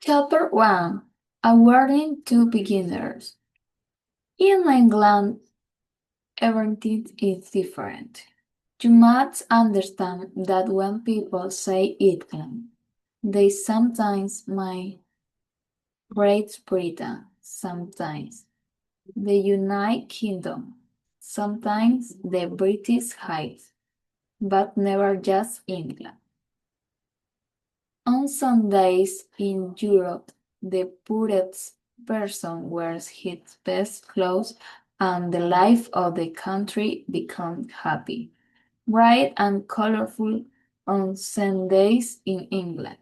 Chapter 1. A Warning to Beginners. In England, everything is different. You must understand that when people say England, they sometimes mean Great Britain, sometimes the United Kingdom, sometimes the British Isles, but never just England. On Sundays in Europe, the poorest person wears his best clothes and the life of the country becomes happy, bright and colorful on Sundays in England.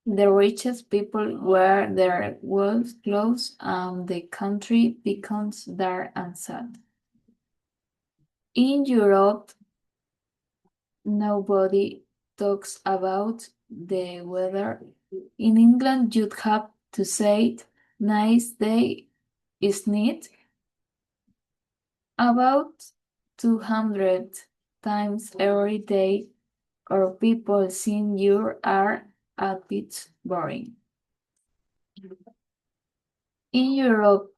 The richest people wear their worst clothes and the country becomes dark and sad. In Europe, nobody talks about the weather. In England, you'd have to say, nice day, isn't it? About 200 times every day, or people think you are a bit boring. In Europe,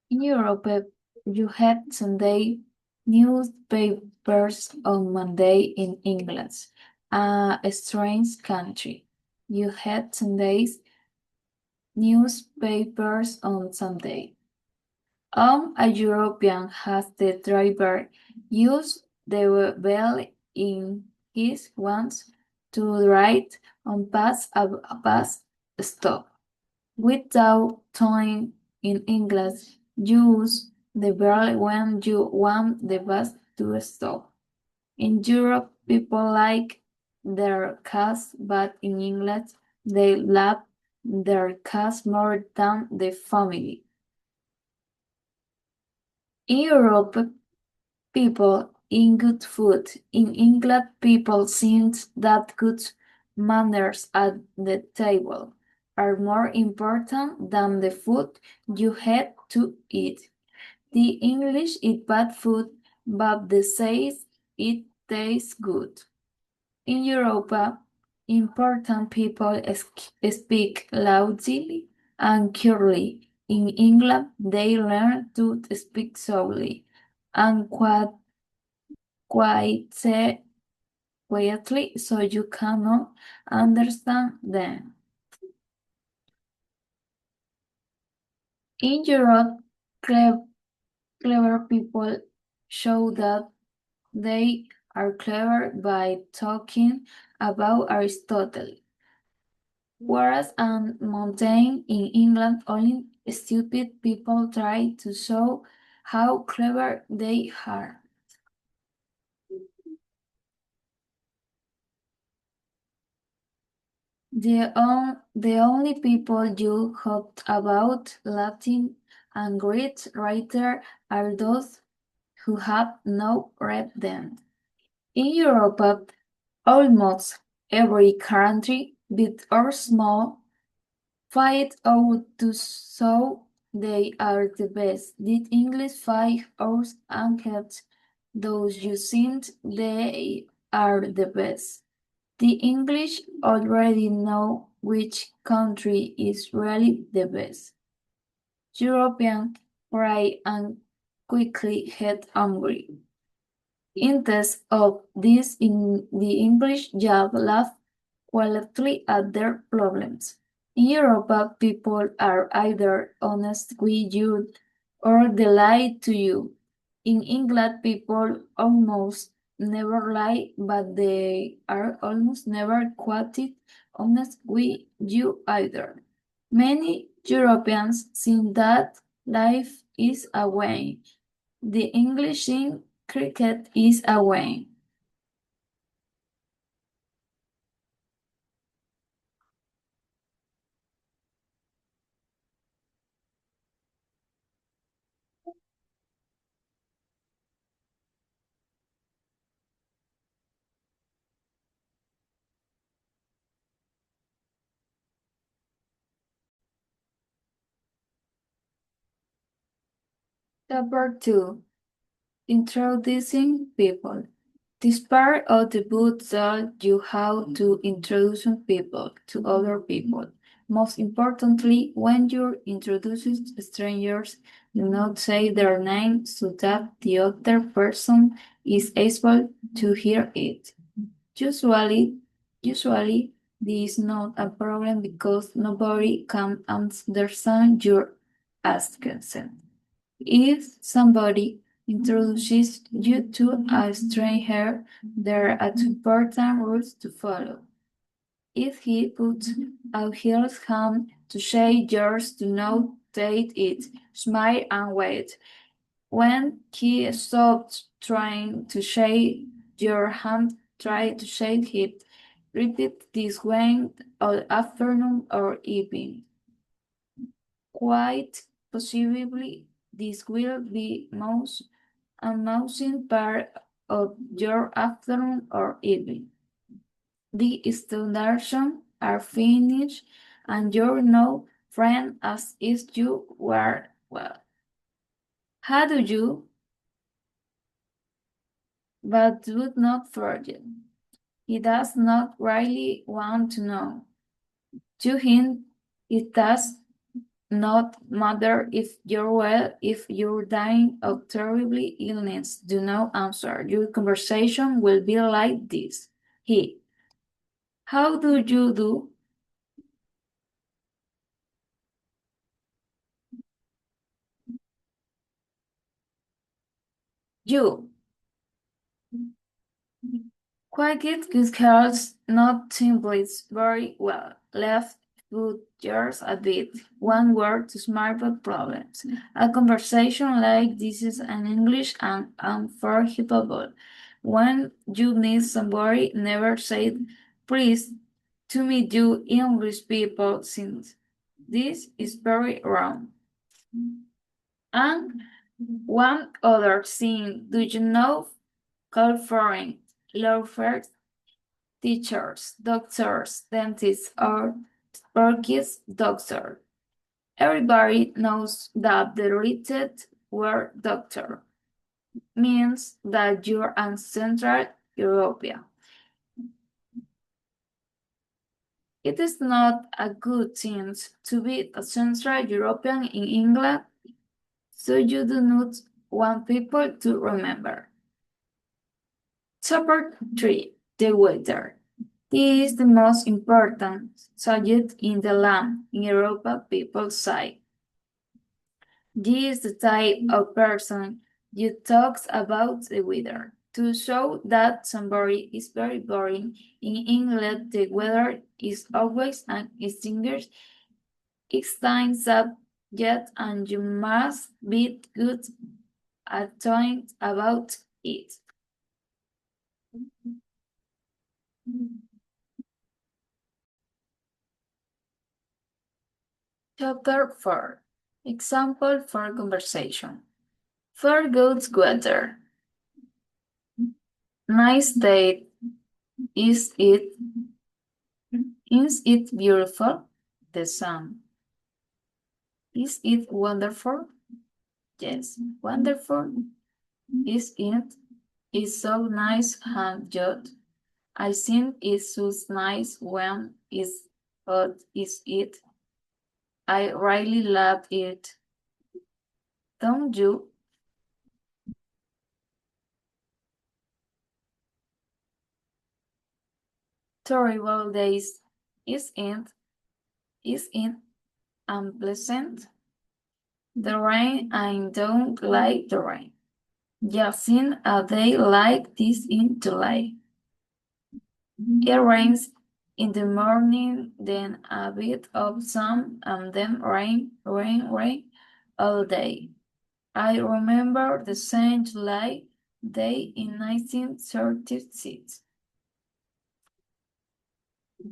you had Sunday newspapers on Monday in England, a strange country. You had Sundays newspapers on Sunday. A European has the driver use the bell in his hands to ride on past a bus stop. Without towing in English, use the bell when you want the bus to stop. In Europe, people like their cats, but in England, they love their cats more than the family. In Europe, people eat good food. In England, people think that good manners at the table are more important than the food you had to eat. The English eat bad food, but they say it tastes good. In Europe, important people speak loudly and clearly. In England, they learn to speak slowly and quietly so you cannot understand them. In Europe, clever people show that they are clever by talking about Aristotle. Whereas on Montaigne in England, only stupid people try to show how clever they are. The only people you hoped about Latin and Greek writer are those who have not read them. In Europe, almost every country, big or small, fight out to show they are the best. Did English fight out and help those you think they are the best? The English already know which country is really the best. Europeans cry and quickly get angry. Instead of this, in the English just laugh quietly at their problems. In Europe, people are either honest with you or they lie to you. In England, people almost never lie, but they are almost never quite honest with you either. Many Europeans think that life is a game. The English think cricket is a game. Chapter 2. Introducing people. This part of the book tells you how to introduce people to other people. Most importantly, when you introduce strangers, do not say their name so that the other person is able to hear it. Usually, this is not a problem because nobody can understand your accent. If somebody introduces you to a stranger, there are two important rules to follow. If he puts out his hand to shake yours, do not take it. Smile and wait. When he stops trying to shake your hand, try to shake it. Repeat this when all afternoon or evening. Quite possibly, this will be most amusing part of your afternoon or evening. The introductions are finished, and you're now friends as if you were well. How do you? But do not forget, he does not really want to know. To him, it does not matter if you're well, if you're dying of terrible illness. Do not answer. Your conversation will be like this. He. How do you do? You. Quiet good girls not simply very well. Left foot yours a bit. One word to smart problems. A conversation like this is in English and unforgivable. When you need somebody, never say please to me, you English people, since this is very wrong. And one other thing, do you know call foreign lawyers, teachers, doctors, dentists, or kids doctor? Everybody knows that the written word doctor means that you're in Central Europe. It is not a good thing to be a Central European in England, so you do not want people to remember. Chapter 3. The weather. This is the most important subject in the land in Europa people say. This is the type of person you talks about the weather. To show that somebody is very boring, in England the weather is always an extinguished. It's time's up yet, and you must be good at talking about it. Chapter 4. Example for conversation. For good weather. Nice day. Is it? Is it beautiful? The sun. Is it wonderful? Yes, wonderful. Is it? It's so nice and good. I think it's so nice when it's hot. Is it? I really love it. Don't you? Terrible days. Is it unpleasant? The rain, I don't like the rain. Just in a day like this in July. It rains in the morning, then a bit of sun, and then rain all day. I remember the same July day in 1936.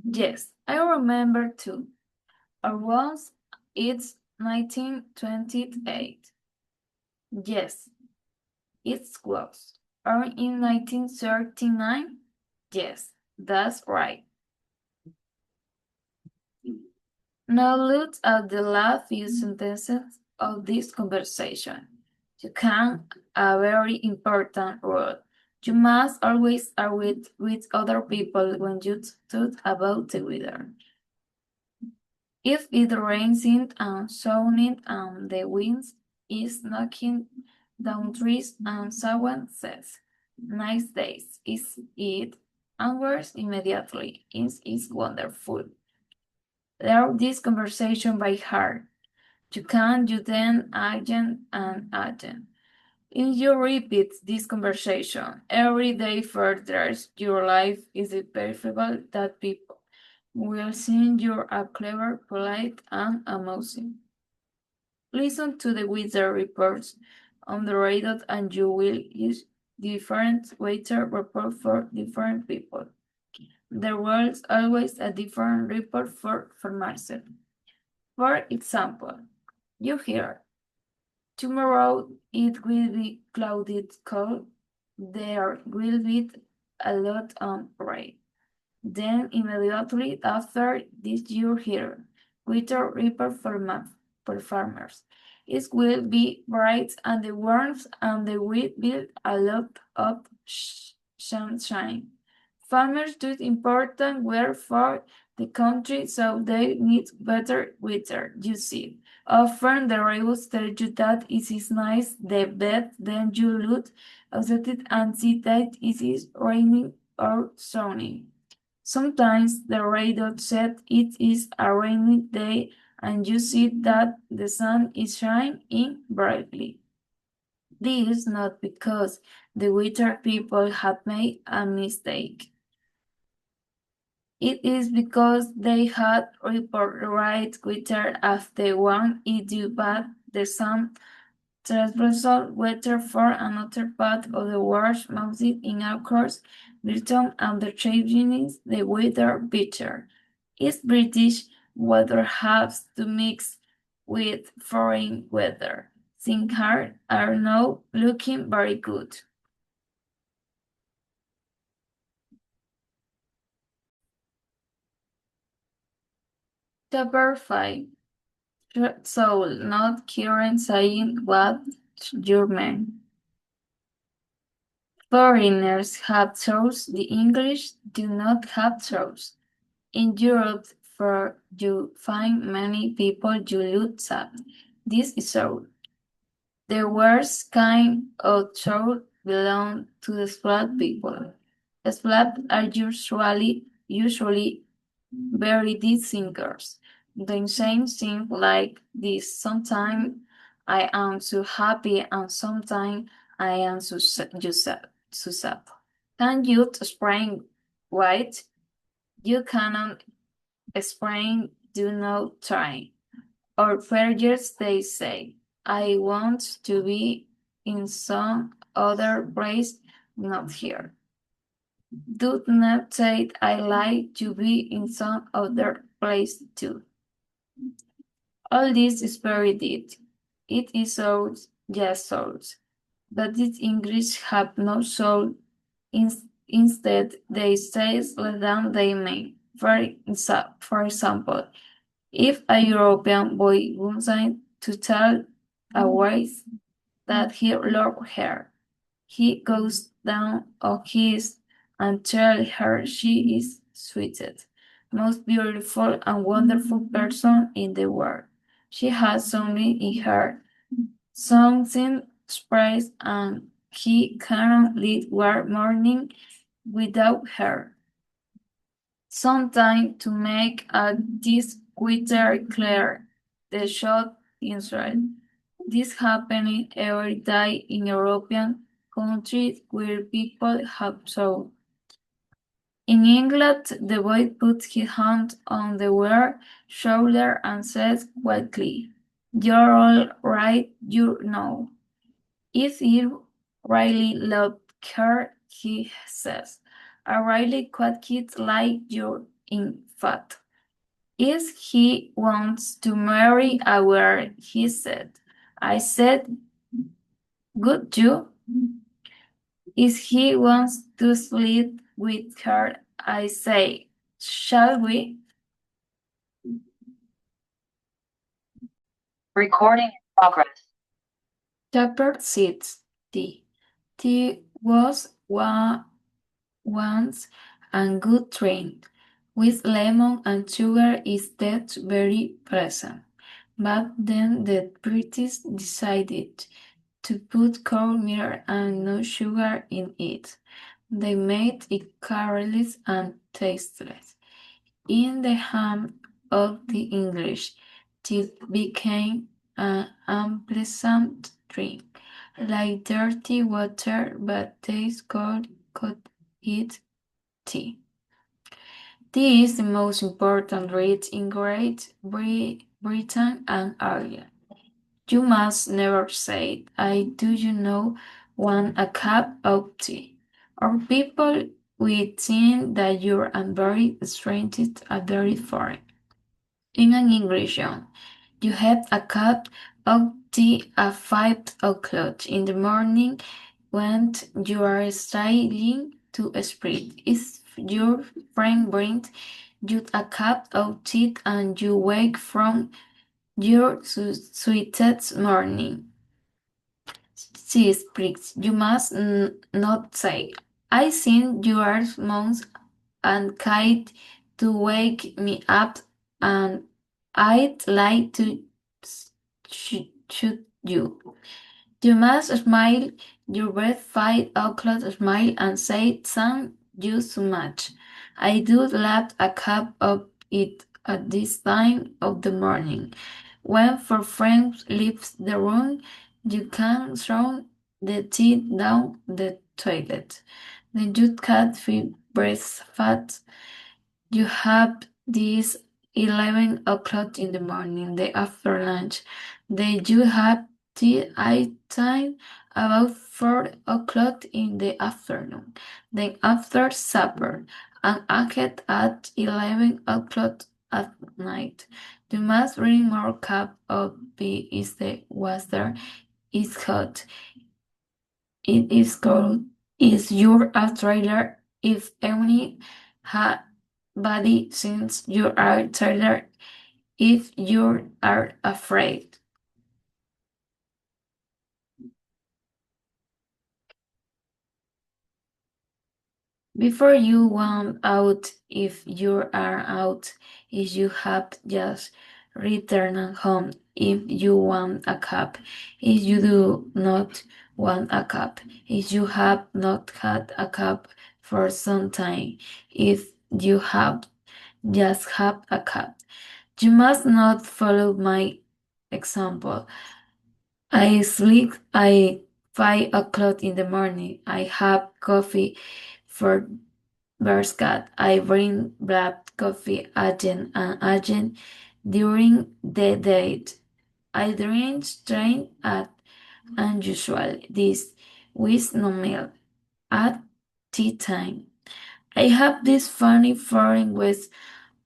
Yes, I remember too. Or once it's 1928. Yes, it's close. Or in 1939? Yes, that's right. Now look at the last few sentences of this conversation. You can a very important rule. You must always argue with other people when you talk about the weather. If it rains and shouting and the wind is knocking down trees and someone says, "Nice days," is it answers immediately, is wonderful. Learn this conversation by heart. You then, agent, and agent. If you repeat this conversation every day further, your life is imperishable that people will think you are clever, polite, and amusing. Listen to the weather reports on the radio and you will use different weather report for different people. There was always a different report for Marcel. For example, you hear, tomorrow it will be cloudy cold. There will be a lot of rain. Then immediately after this you hear, weather report for farmers. It will be bright and the warmth and the wind will a lot of sunshine. Farmers do important work for the country, so they need better weather, you see. Often the rebels tell you that it is nice, the bed, then you look outside and see that it is raining or sunny. Sometimes the radio said it is a rainy day and you see that the sun is shining brightly. This is not because the weather people have made a mistake. It is because they had reported right weather as the one it do but the sun transversal weather for another part of the world mounted in across Britain and the changing the weather better. Is British weather has to mix with foreign weather. Things are now looking very good. Chapter 5. Soul, not Kieran saying what you mean. Foreigners have thoughts, the English do not have thoughts. In Europe, for you find many people you look at. This is so. The worst kind of thought belong to the Slav people. Slavs are usually very deep thinkers. They say things like this: sometimes I am so happy and sometimes I am so sad. Can you explain white? You cannot explain, do not try. Or perhaps they say, I want to be in some other place, not here. Do not say I like to be in some other place too. All this is very deep. It is souls, yes souls. But this English have no soul. Instead, they say less than they mean. For example, if a European boy wanted to tell a wife that he loved her, he goes down on his and tells her she is sweetest, most beautiful and wonderful person in the world. She has something in her, something surprise, and he cannot live one morning without her. Sometime to make this quitter clear, the shot Israel. This happening every day in European countries where people have so. In England, the boy puts his hand on the wearer's shoulder and says quietly, "You're all right, you know." If you really love her, he says, "I really quite kid like you, in fact." If he wants to marry a wearer, he said, I said, "Would you?" If he wants to sleep with her, I say, "Shall we?" Recording in progress. Chapter 6. Tea. Tea was once a good drink. with lemon and sugar is that very pleasant. But then the British decided to put cornmeal and no sugar in it. They made it colorless and tasteless. In the hands of the English, it became an unpleasant drink, like dirty water, but they called it tea. Tea is the most important drink in Great Britain and Ireland. You must never say, I do you know want a cup of tea, or people will think that you're a very strange and very foreign. In an English home, you have a cup of tea at 5 o'clock in the morning when you are starting to speak. If your friend brings you a cup of tea and you wake from your sweetest morning, she speaks. You must not say, I think you are months and kind to wake me up, and I'd like to shoot you. You must smile your best 5 o'clock smile and say thank you so much. I do love a cup of it at this time of the morning. When four friends leaves the room, you can throw the tea down the toilet. Then you can't feel breakfast. You have this 11 o'clock in the morning, the after lunch. Then you have tea at time about 4 o'clock in the afternoon. Then after supper, and again at 11 o'clock at night. You must drink more cup of tea if the water is hot. It is cold. Is your a trailer if any body since you are tired if you are afraid. Before you want out, if you are out, if you have just returned home, if you want a cup, if you do not want a cup, if you have not had a cup for some time, if you have just have a cup. You must not follow my example. I sleep at 5 o'clock in the morning. I have coffee for Berscat. I bring black coffee agent and agent during the day. I drink straight at unusual this with no milk at tea time. I have this funny foreign with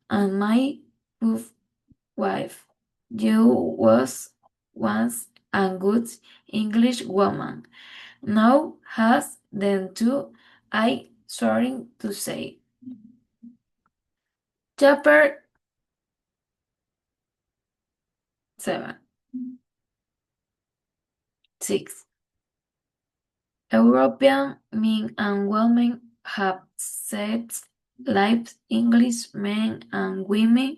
and my wife. You was once a good English woman. Now has them too, I sorry to say. Chapter 7. 6. European men and women have sex lives. English men and women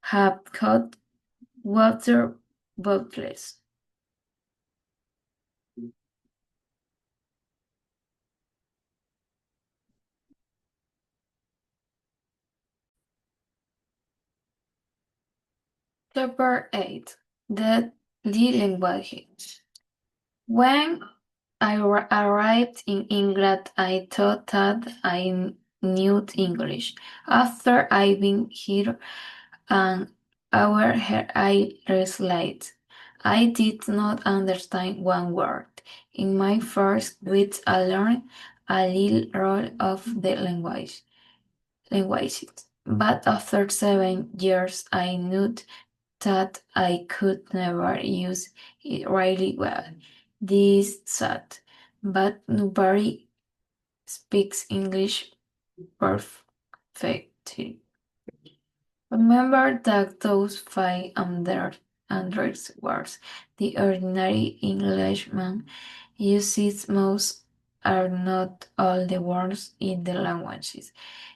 have hot water bottles. Chapter 8. The language. When I arrived in England, I thought that I knew English. After I've been here an hour, I realized I did not understand one word. In my first week, I learned a little role of the languages. But after 7 years, I knew that I could never use it really well. This sad, but nobody speaks English perfectly. Remember that those 500 words the ordinary Englishman uses most are not all the words in the languages.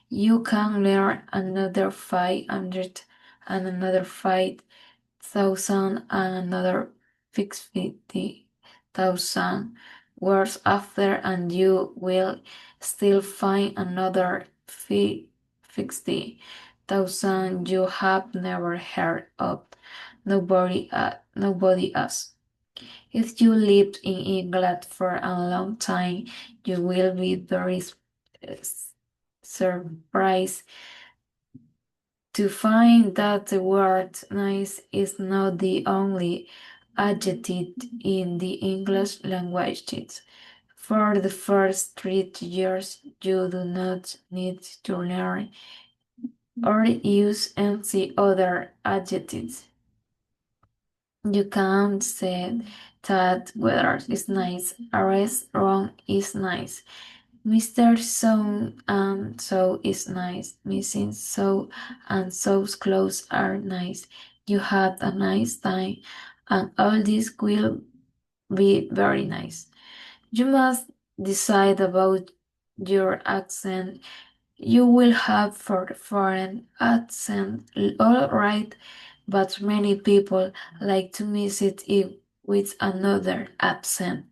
You can learn another 500 and another 5,000 and another 50,000 words after, and you will still find another 50,000 you have never heard of. Nobody else. If you lived in England for a long time, you will be very surprised to find that the word nice is not the only adjective in the English language. For the first 3 years, you do not need to learn or use any other adjectives. You can say that weather is nice, a restaurant is nice, Mr. So and so is nice, Mrs. So and so's clothes are nice. You had a nice time, and all this will be very nice. You must decide about your accent. You will have for foreign accent, all right, but many people like to mix it with another accent.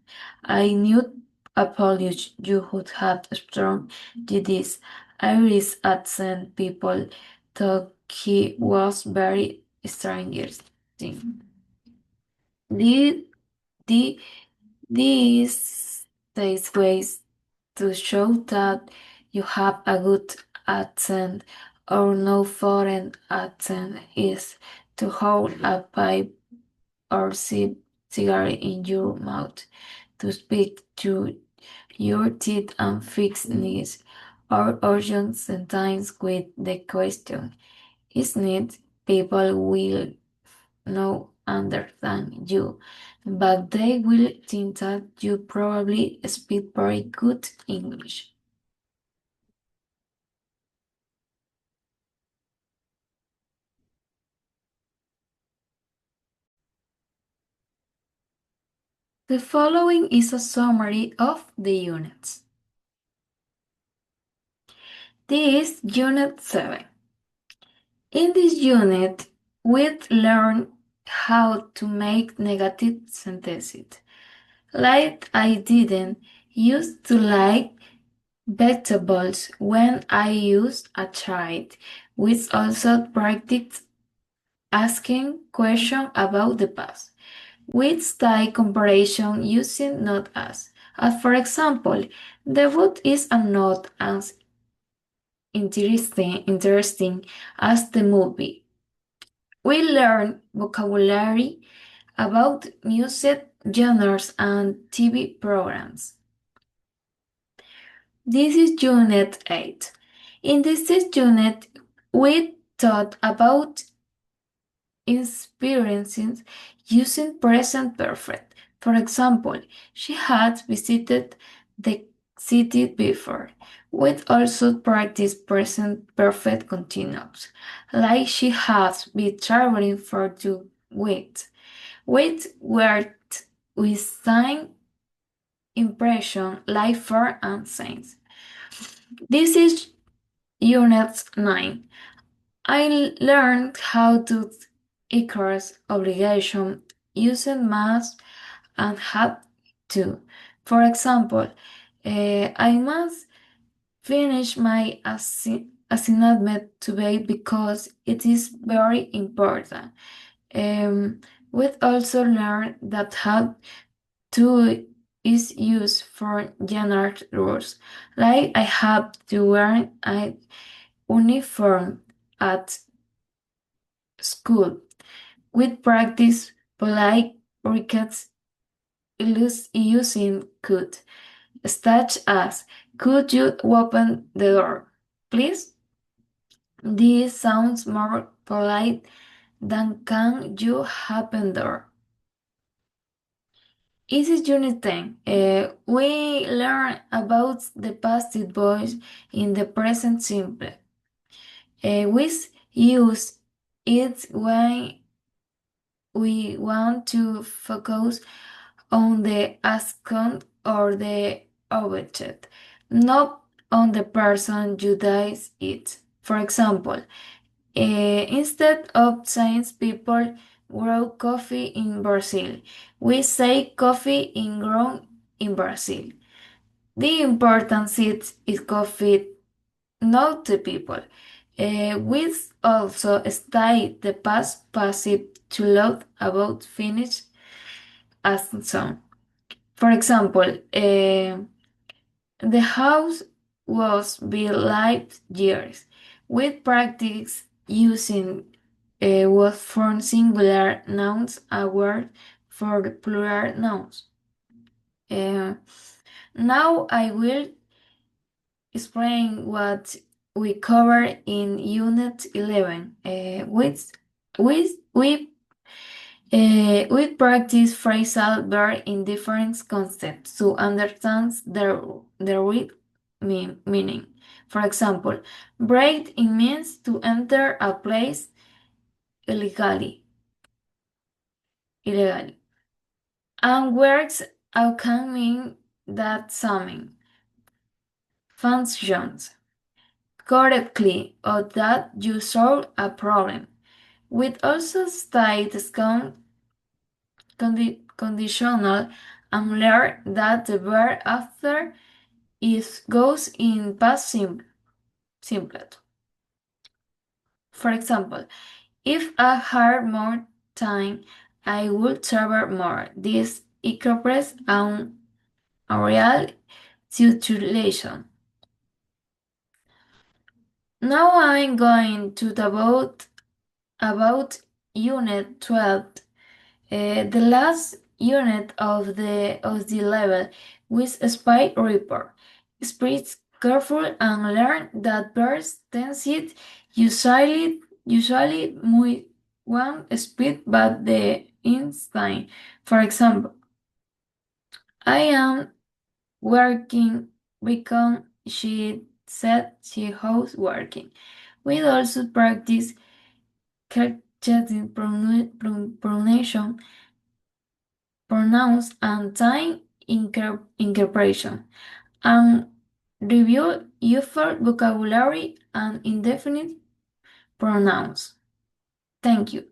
I knew apologize you would have strong this Irish accent. People thought he was very strange. The, the, these ways to show that you have a good accent or no foreign accent is to hold a pipe or cigarette in your mouth, to speak through your teeth and fix knees, or urgent sentence with the question, isn't it? People will no understand you, but they will think that you probably speak very good English. The following is a summary of the units. This is Unit 7. In this unit, we learn how to make negative sentences. Like I didn't used to like vegetables when I used a child. We also practice asking questions about the past. With style comparison using not as for example, the book is not as interesting as the movie. We learn vocabulary about music genres and TV programs. This is Unit 8. In this unit, we thought about experiencing using present perfect. For example, she had visited the city before. We also practice present perfect continuous, like she has been traveling for 2 weeks. With word with sign impression like for and signs. This is Unit 9. I learned how to increase obligation using must and have to. For example, I must finish my assignment today because it is very important. Um, we also learned that have to is used for general rules, like I have to wear a uniform at school. With practice, polite requests using could, such as, could you open the door, please? This sounds more polite than can you open the door. This is Unit 10. We learn about the past voice in the present simple. We use it when we want to focus on the action or the object, not on the person who does it. For example, instead of saying people grow coffee in Brazil, we say coffee is grown in Brazil. The importance is coffee, not the people. We also state the past passive to load about finish as song. For example, the house was built live years. With practice using word from singular nouns a word for the plural nouns. Uh, Now I will explain what we covered in Unit 11, we practice phrasal verb in different contexts to understand their real meaning. For example, break it means to enter a place illegally, illegally. And works out can mean that something functions correctly or that you solve a problem. We also state conditional and learn that the verb after is goes in past simple. For example, if I had more time, I would travel more. This expresses a real situation. Now I'm going to talk about Unit 12. The last unit of the level with spy report. Spirits careful and learn that birds tensid usually move one speed but the instinct. For example, I am working because she said she was working. We also practice correcting pronunciation pronouns and time interpretation, and review useful vocabulary and indefinite pronouns. Thank you.